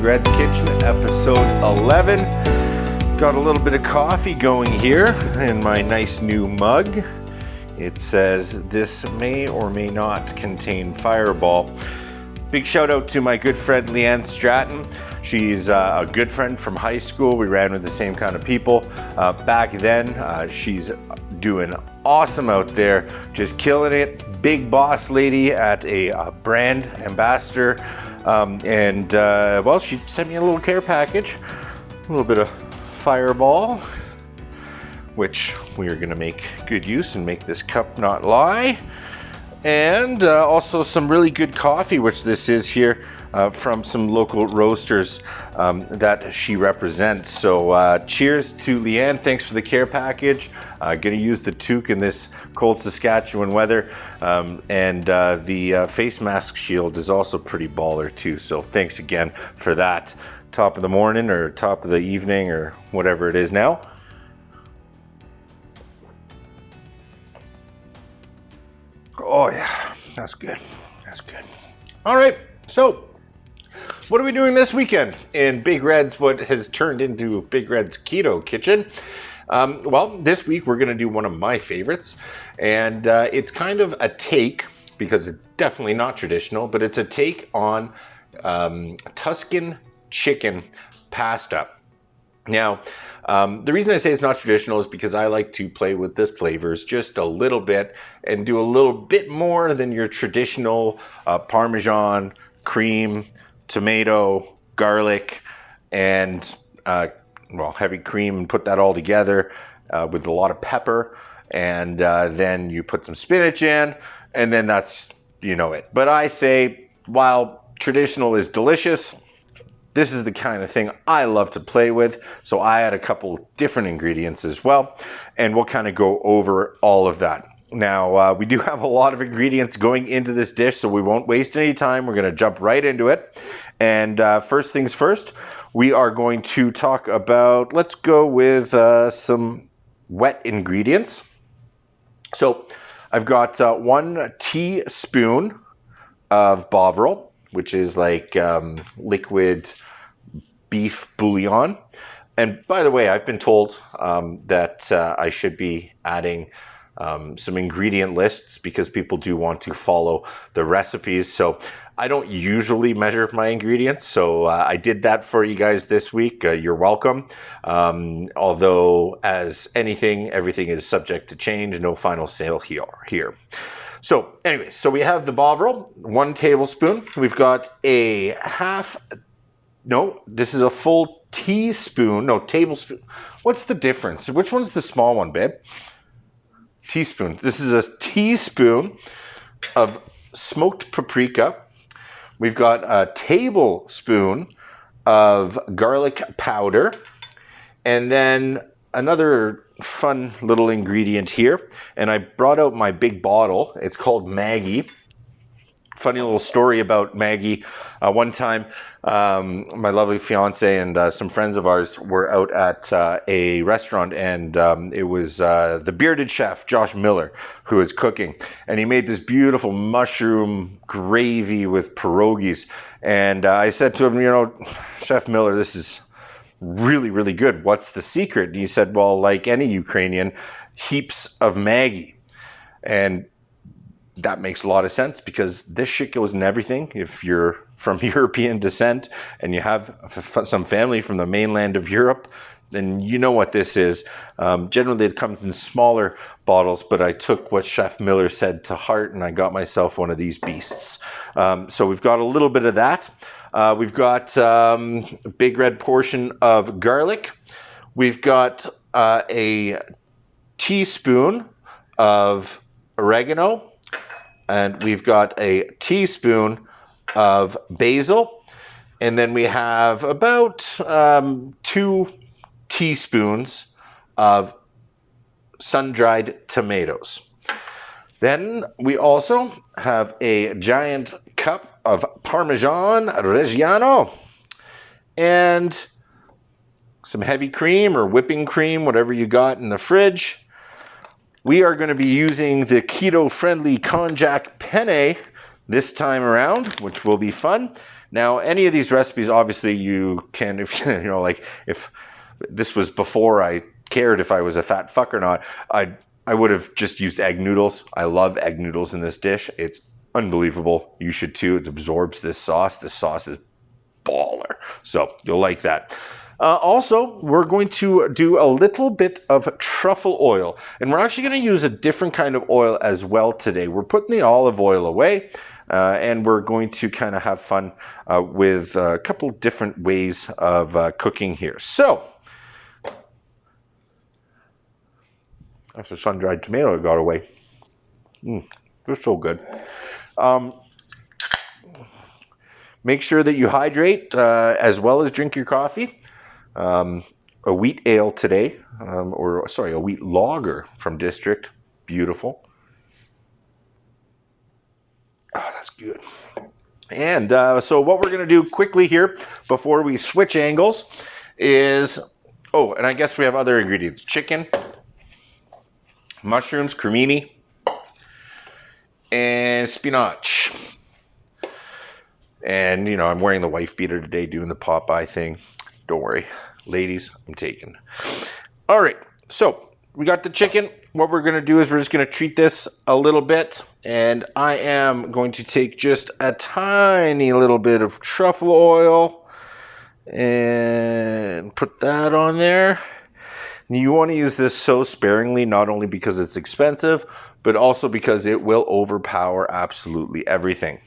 Red's Kitchen, episode 11. Got a little bit of coffee going here in my nice new mug. It says, "This may or may not contain Fireball." Big shout out to my good friend Leanne Stratton. She's a good friend from high school. We ran with the same kind of people back then. She's doing awesome out there, just killing it. Big boss lady at a brand ambassador. Well, she sent me a little care package, a little bit of Fireball, which we are gonna make good use and make this cup not lie. And also some really good coffee, which this is here from some local roasters that she represents. So cheers to Leanne, thanks for the care package. Gonna use the toque in this cold Saskatchewan weather. The face mask shield is also pretty baller too. So thanks again for that. Top of the morning or top of the evening or whatever it is now. Oh yeah, that's good. That's good. All right, so what are we doing this weekend in Big Red's, what has turned into Big Red's Keto Kitchen? Well, this week we're gonna do one of my favorites, and it's kind of a take, because it's definitely not traditional, but it's a take on Tuscan chicken pasta. Now, the reason I say it's not traditional is because I like to play with the flavors just a little bit and do a little bit more than your traditional Parmesan, cream, tomato, garlic, and heavy cream, and put that all together with a lot of pepper, and then you put some spinach in, and then that's, you know it. But I say, while traditional is delicious, this is the kind of thing I love to play with, so I add a couple different ingredients as well, and we'll kind of go over all of that. Now, we do have a lot of ingredients going into this dish, so we won't waste any time. We're going to jump right into it. And first things first, we are going to talk about, let's go with some wet ingredients. So I've got 1 teaspoon of Bovril, which is like liquid beef bouillon. And by the way, I've been told that I should be adding some ingredient lists, because people do want to follow the recipes. So I don't usually measure my ingredients, so I did that for you guys this week. You're welcome. Although, as anything, everything is subject to change. No final sale here. So anyways, so we have the Bovril, 1 tablespoon. We've got a this is a full teaspoon, no, tablespoon. What's the difference? Which one's the small one, babe? Teaspoon. This is a teaspoon of smoked paprika. We've got a tablespoon of garlic powder, and then another fun little ingredient here, and I brought out my big bottle. It's called Maggie. Funny little story about Maggie. One time, my lovely fiance and some friends of ours were out at a restaurant, and it was the bearded chef, Josh Miller, who was cooking. And he made this beautiful mushroom gravy with pierogies. And I said to him, you know, Chef Miller, this is really, really good. What's the secret? And he said, well, like any Ukrainian, heaps of Maggie. And that makes a lot of sense, because this shit goes in everything. If you're from European descent and you have some family from the mainland of Europe, then you know what this is. Generally, it comes in smaller bottles, but I took what Chef Miller said to heart, and I got myself one of these beasts. So we've got a little bit of that. We've got a big red portion of garlic. We've got a teaspoon of oregano. And we've got a teaspoon of basil. And then we have about 2 teaspoons of sun-dried tomatoes. Then we also have a giant cup of Parmesan Reggiano and some heavy cream or whipping cream, whatever you got in the fridge. We are going to be using the keto-friendly konjac penne this time around, which will be fun. Now, any of these recipes, obviously you can, if you know, like if this was before I cared if I was a fat fuck or not, I would have just used egg noodles. I love egg noodles in this dish. It's unbelievable. You should too. It absorbs this sauce. This sauce is baller. So you'll like that. Also, we're going to do a little bit of truffle oil, and we're actually going to use a different kind of oil as well today. We're putting the olive oil away, and we're going to kind of have fun with a couple different ways of cooking here. So, that's a sun-dried tomato that got away. They're so good. Make sure that you hydrate as well as drink your coffee. A wheat ale today, or sorry, a wheat lager from District. Beautiful. Oh, that's good. And so what we're going to do quickly here before we switch angles is, oh, and I guess we have other ingredients. Chicken, mushrooms, cremini, and spinach. And, you know, I'm wearing the wife beater today doing the Popeye thing. Don't worry. Ladies, I'm taken. All right, so we got the chicken. What we're going to do is we're just going to treat this a little bit. And I am going to take just a tiny little bit of truffle oil and put that on there. And you want to use this so sparingly, not only because it's expensive, but also because it will overpower absolutely everything.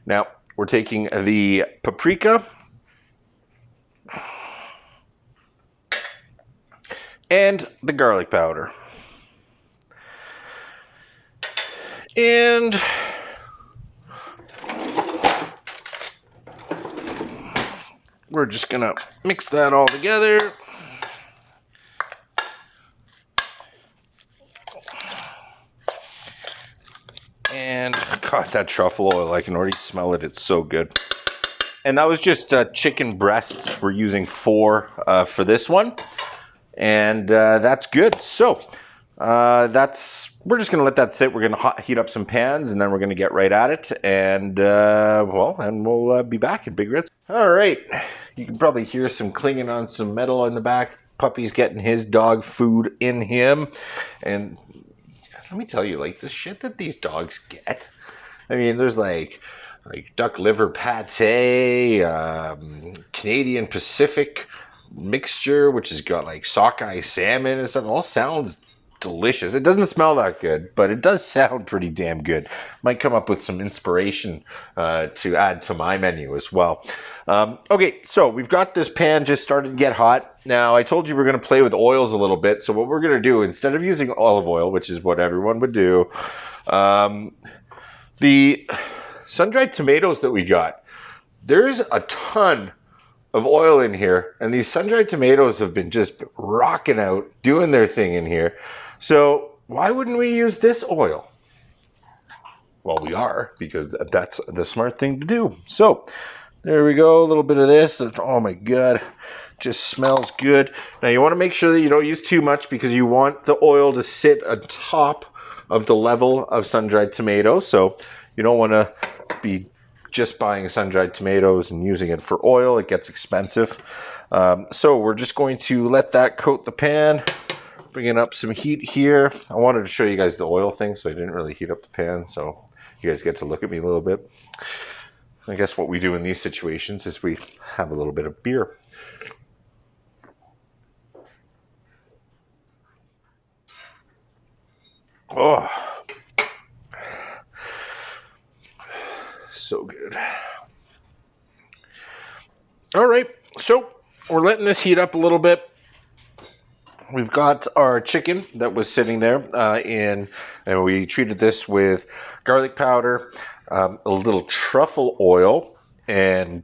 Now, we're taking the paprika and the garlic powder. And we're just gonna mix that all together. And God, that truffle oil, I can already smell it. It's so good. And that was just chicken breasts. We're using 4 for this one. And that's good. So we're just going to let that sit. We're going to heat up some pans, and then we're going to get right at it. And we'll be back at Big Ritz. All right. You can probably hear some clinging on some metal in the back. Puppy's getting his dog food in him. And let me tell you, like, the shit that these dogs get. I mean, there's like duck liver pate, Canadian Pacific mixture, which has got like sockeye salmon and stuff. It all sounds delicious. It doesn't smell that good, but it does sound pretty damn good. Might come up with some inspiration to add to my menu as well. Okay, so we've got this pan just started to get hot. Now, I told you we're going to play with oils a little bit. So what we're going to do, instead of using olive oil, which is what everyone would do, the sun-dried tomatoes that we got, there's a ton of oil in here, and these sun-dried tomatoes have been just rocking out, doing their thing in here. So why wouldn't we use this oil? Well, we are, because that's the smart thing to do. So there we go, a little bit of this. Oh my God, just smells good. Now you want to make sure that you don't use too much, because you want the oil to sit atop of the level of sun-dried tomatoes. So you don't want to be just buying sun-dried tomatoes and using it for oil. It gets expensive. So we're just going to let that coat the pan, bringing up some heat here. I wanted to show you guys the oil thing, so I didn't really heat up the pan, so you guys get to look at me a little bit. I guess what we do in these situations is we have a little bit of beer. Oh, so good. All right, so we're letting this heat up a little bit. We've got our chicken that was sitting there and we treated this with garlic powder, a little truffle oil, and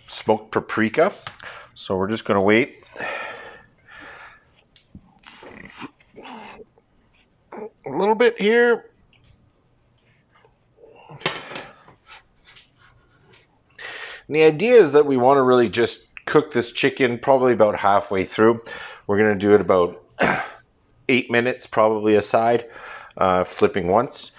smoked paprika. So we're just going to wait. A little bit here. And the idea is that we want to really just cook this chicken probably about halfway through. We're going to do it about 8 minutes probably aside, flipping once.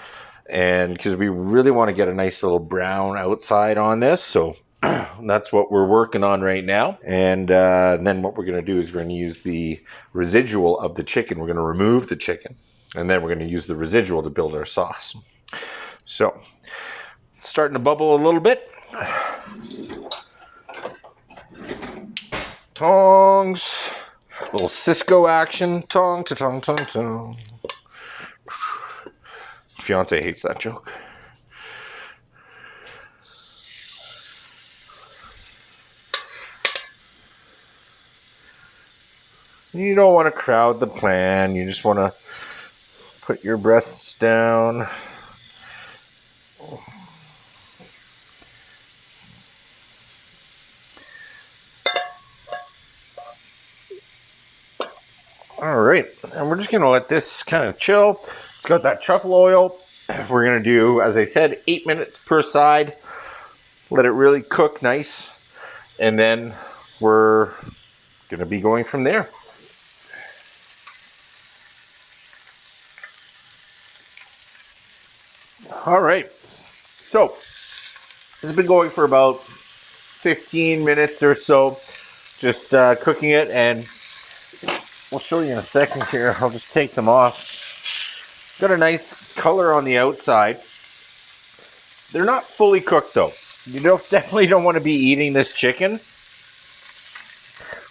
And because we really want to get a nice little brown outside on this. So That's what we're working on right now. And then what we're going to do is we're going to use the residual of the chicken. We're going to remove the chicken, and then we're going to use the residual to build our sauce. So, it's starting to bubble a little bit. Tongs. Little Cisco action. Tong, ta-tong, tong, tong. Fiance hates that joke. You don't want to crowd the pan. You just want to put your breasts down. All right, and we're just gonna let this kind of chill. It's got that truffle oil. We're gonna do, as I said, 8 minutes per side. Let it really cook nice, and then we're gonna be going from there. All right, so this has been going for about 15 minutes or so, just cooking it, and we'll show you in a second here. I'll just take them off. Got a nice color on the outside. They're not fully cooked though. You definitely don't want to be eating this chicken.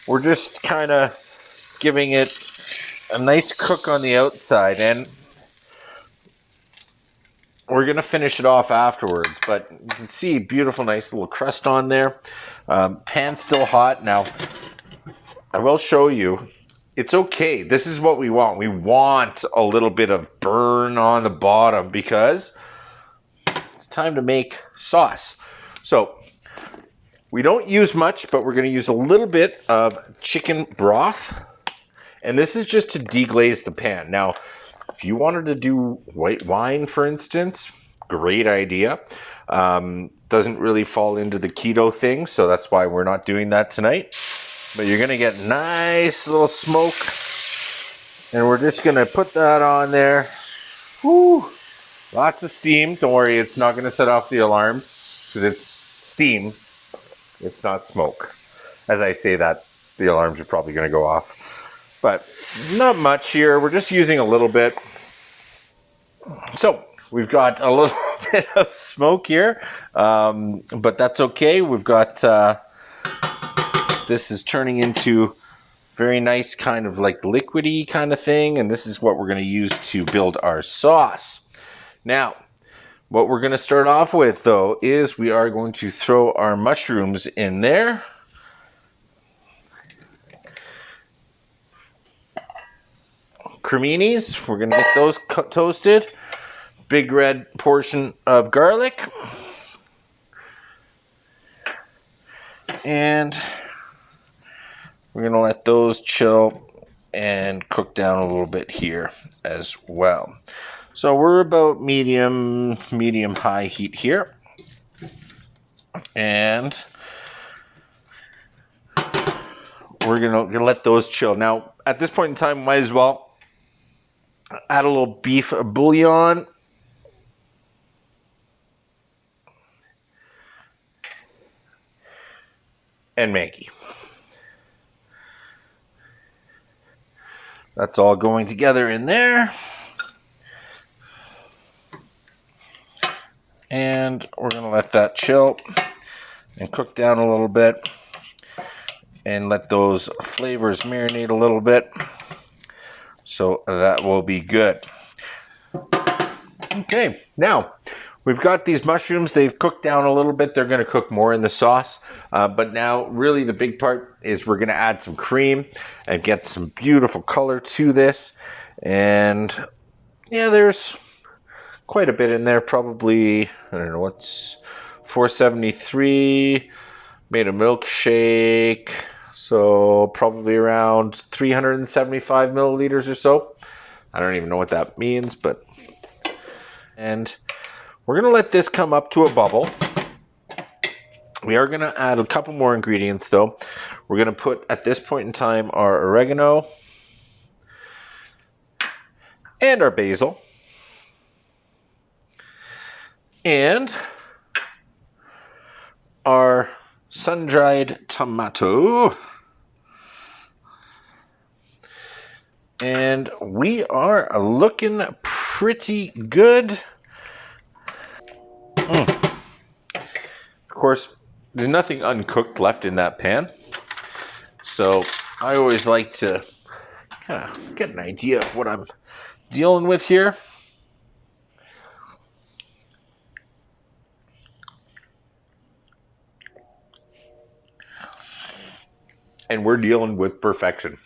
We're just kind of giving it a nice cook on the outside, and we're going to finish it off afterwards. But you can see beautiful, nice little crust on there. Pan's still hot. Now, I will show you. It's okay. This is what we want. We want a little bit of burn on the bottom because it's time to make sauce. So we don't use much, but we're going to use a little bit of chicken broth. And this is just to deglaze the pan. Now, if you wanted to do white wine, for instance, great idea. Doesn't really fall into the keto thing, so that's why we're not doing that tonight. But you're going to get nice little smoke. And we're just going to put that on there. Whew. Lots of steam. Don't worry, it's not going to set off the alarms because it's steam. It's not smoke. As I say that, the alarms are probably going to go off. But not much here. We're just using a little bit. So we've got a little bit of smoke here. But that's okay. We've got... this is turning into very nice kind of like liquidy kind of thing. And this is what we're going to use to build our sauce. Now, what we're going to start off with, though, is we are going to throw our mushrooms in there. Creminis, we're going to get those toasted. Big red portion of garlic. And we're going to let those chill and cook down a little bit here as well. So we're about medium high heat here. And we're gonna let those chill. Now, at this point in time, might as well add a little beef bouillon. And Maggi. That's all going together in there. And we're going to let that chill and cook down a little bit and let those flavors marinate a little bit. So that will be good. Okay, now we've got these mushrooms. They've cooked down a little bit. They're going to cook more in the sauce. But now really the big part is we're going to add some cream and get some beautiful color to this. And yeah, there's quite a bit in there. Probably, I don't know, what's 473. Made a milkshake. So probably around 375 milliliters or so. I don't even know what that means, but... And we're going to let this come up to a bubble. We are going to add a couple more ingredients, though. We're going to put, at this point in time, our oregano and our basil. And our sun-dried tomato. And we are looking pretty good. Of course, there's nothing uncooked left in that pan. So I always like to kind of get an idea of what I'm dealing with here. And we're dealing with perfection.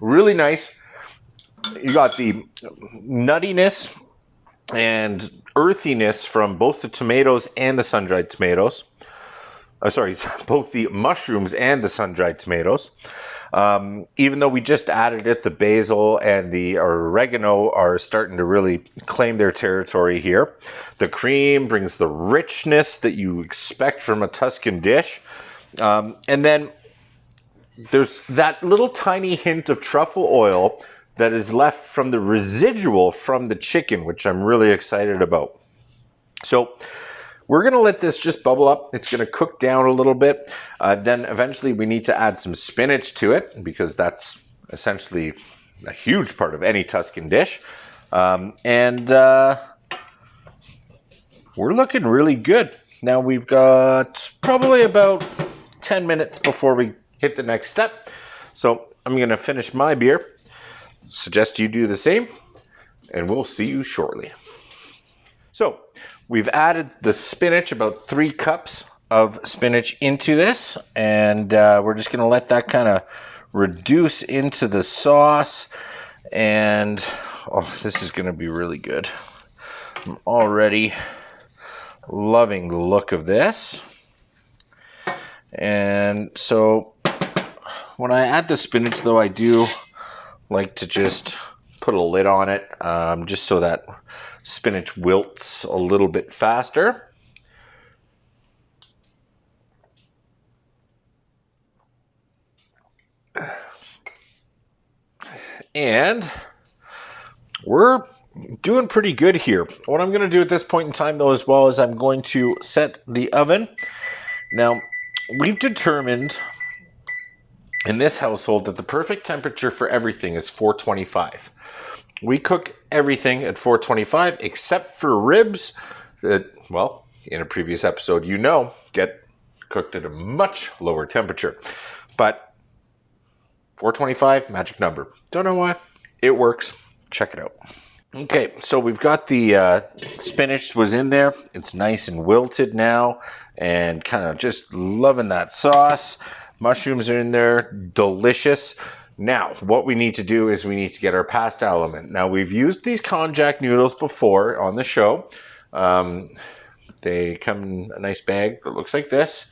Really nice. You got the nuttiness and earthiness from both the tomatoes and the sun-dried tomatoes. Sorry, both the mushrooms and the sun-dried tomatoes. Even though we just added it, the basil and the oregano are starting to really claim their territory here. The cream brings the richness that you expect from a Tuscan dish. And then there's that little tiny hint of truffle oil that is left from the residual from the chicken, which I'm really excited about. So we're going to let this just bubble up. It's going to cook down a little bit. Then eventually we need to add some spinach to it because that's essentially a huge part of any Tuscan dish. We're looking really good. Now we've got probably about 10 minutes before we hit the next step. So I'm going to finish my beer. Suggest you do the same, and we'll see you shortly. So we've added the spinach, about 3 cups of spinach into this, and we're just going to let that kind of reduce into the sauce. And oh, this is going to be really good. I'm already loving the look of this. And so when I add the spinach, though, I do like to just put a lid on it, just so that spinach wilts a little bit faster. And we're doing pretty good here. What I'm going to do at this point in time, though, as well, is I'm going to set the oven. Now, we've determined in this household that the perfect temperature for everything is 425. We cook everything at 425 except for ribs that, well, in a previous episode, get cooked at a much lower temperature. But 425, magic number. Don't know why. It works. Check it out. Okay, so we've got the spinach was in there. It's nice and wilted now and kind of just loving that sauce. Mushrooms are in there, delicious. Now, what we need to do is we need to get our pasta element. Now, we've used these konjac noodles before on the show. They come in a nice bag that looks like this.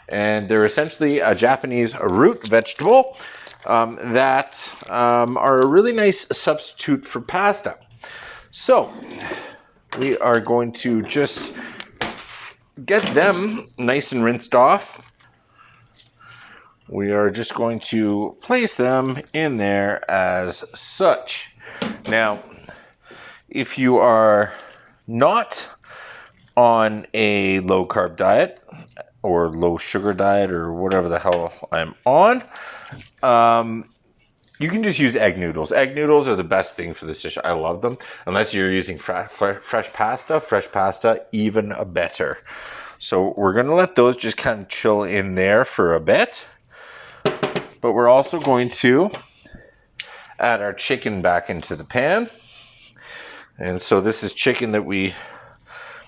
And they're essentially a Japanese root vegetable that are a really nice substitute for pasta. So, we are going to just get them nice and rinsed off. We are just going to place them in there as such. Now, if you are not on a low-carb diet or low-sugar diet or whatever the hell I'm on, you can just use egg noodles. Egg noodles are the best thing for this dish. I love them. Unless you're using fresh pasta, even better. So we're going to let those just kind of chill in there for a bit. But we're also going to add our chicken back into the pan. And so this is chicken that we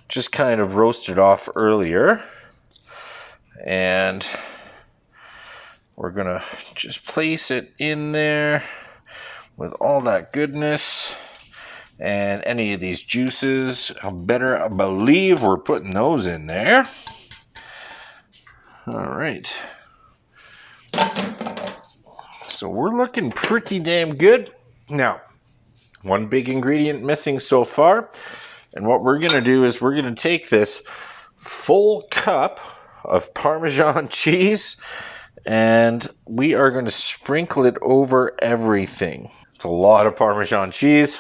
just kind of roasted off earlier. And we're going to just place it in there with all that goodness. And any of these juices, I better believe we're putting those in there. All right. So we're looking pretty damn good. Now, one big ingredient missing so far. And what we're going to do is we're going to take this full cup of Parmesan cheese and we are going to sprinkle it over everything. It's a lot of Parmesan cheese,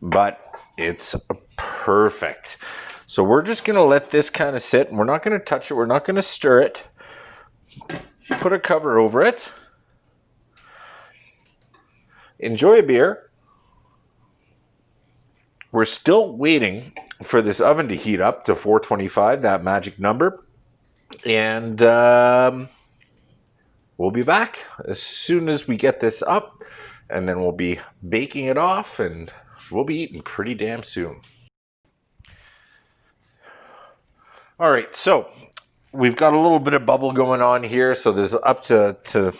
but it's perfect. So we're just going to let this kind of sit. We're not going to touch it. We're not going to stir it. put a cover over it, enjoy a beer. We're still waiting for this oven to heat up to 425, that magic number. And we'll be back as soon as we get this up. And then we'll be baking it off and we'll be eating pretty damn soon. All right, so we've got a little bit of bubble going on here. So there's up to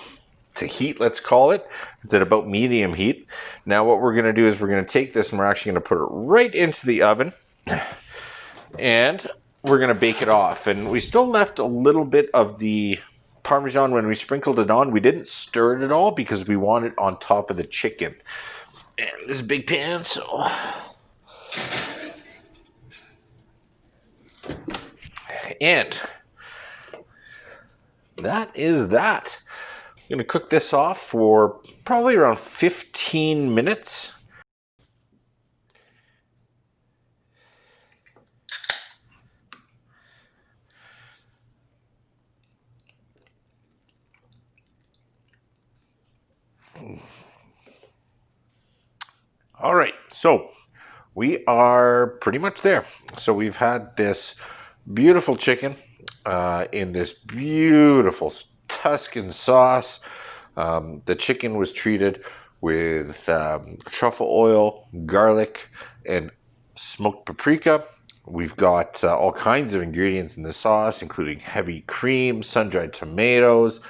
heat, let's call it. It's at about medium heat. Now what we're going to do is we're going to take this and we're actually going to put it right into the oven. And we're going to bake it off. And we still left a little bit of the Parmesan when we sprinkled it on. We didn't stir it at all because we want it on top of the chicken. And this is a big pan, so... And that is that. I'm going to cook this off for probably around 15 minutes. All right, so we are pretty much there. So we've had this beautiful chicken in this beautiful Tuscan sauce. The chicken was treated with truffle oil, garlic, and smoked paprika. We've got all kinds of ingredients in the sauce, including heavy cream, sun-dried tomatoes,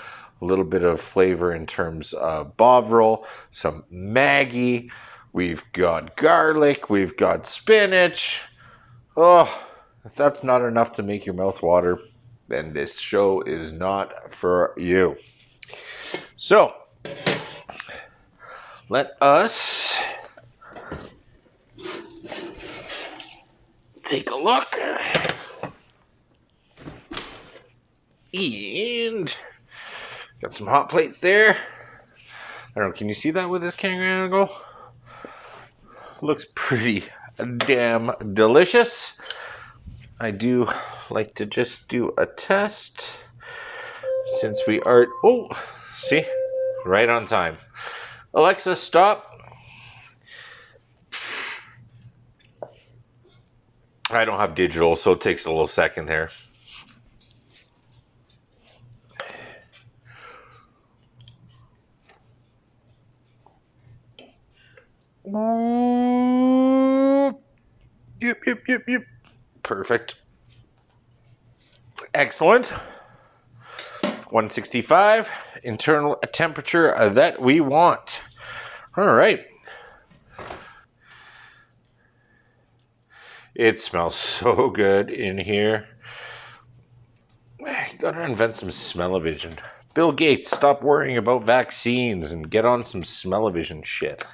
a little bit of flavor in terms of Bovril, some Maggi. We've got garlic, we've got spinach. Oh, if that's not enough to make your mouth water, then this show is not for you. So, let us take a look. And got some hot plates there. I don't know, can you see that with this camera angle? Looks pretty damn delicious. I do like to just do a test since we are... Oh, see? Right on time. Alexa, stop. I don't have digital, so it takes a little second there. Yep. Perfect. Excellent. 165, internal temperature that we want. All right. It smells so good in here. Gotta invent some smell-o-vision. Bill Gates, stop worrying about vaccines and get on some smell-o-vision shit.